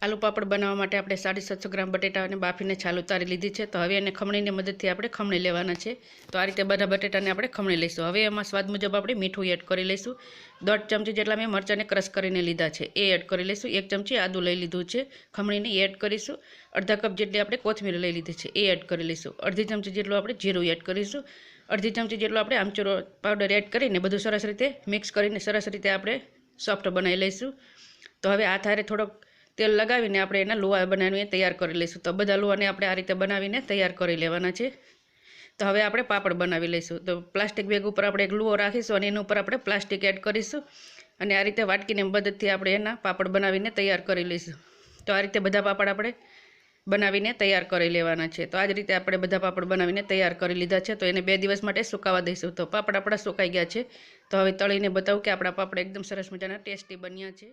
आलू पापड़ बनावा माटे आपणे 750 ग्राम बटेटाने बाफीने छाल उतारी लीधी है। तो हवे एने खमणीनी मददथी आपणे खमणी लेवाना छे। तो आ रीते बधा बटेटाने आपणे खमणी लईशुं। हवे एमां स्वाद मुजब आपणे मीठुं एड करी लईशुं। 1.5 चमची जेटला मैं मरचाने क्रश करीने लीधा छे ए एड करी लईशुं। 1 चमची आदू लई लीधुं छे, खमणीने एड करीशुं। अर्धा कप जेटली आपणे कोथमीर लई लीधी छे ए एड करी लईशुं। अर्धी चमची जेटલું आपणे जीरुं एड करीशुं। अर्धी चमची जेटલું आपणे आमचूर पाउडर एड करीने बधुं सरस रीते मिक्स करीने सरस रीते आपणे सॉफ्ट बनावी लईशुं। तो हवे आ थारे थोड़ो तेल लगावीने आपणे एना लोआ बनावीने तैयार करी लईशुं। तो बधा लोआने आपणे आ रीते बनावीने तैयार करी लेवाना छे। तो हवे आपणे पापड़ बनावी लईशुं। तो प्लास्टिक बेग उपर आपणे एक लुओ राखीशुं अने एना उपर आपणे प्लास्टिक एड करीशुं अने आ रीते वाटकीनी मददथी आपणे एना पापड़ बनावीने तैयार करी लईशुं। तो आ रीते बधा पापड़ आपणे बनावीने तैयार करी लेवाना छे। तो आ ज रीते आपणे बधा पापड़ बनावीने तैयार करी लीधा छे। तो एने 2 दिवस माटे सुकावा दईशुं। तो पापड़ आपणा सुकाई गया छे। तो हवे तळीने बतावुं के आपणा पापड़ एकदम सरस मजाना टेस्टी बन्या छे।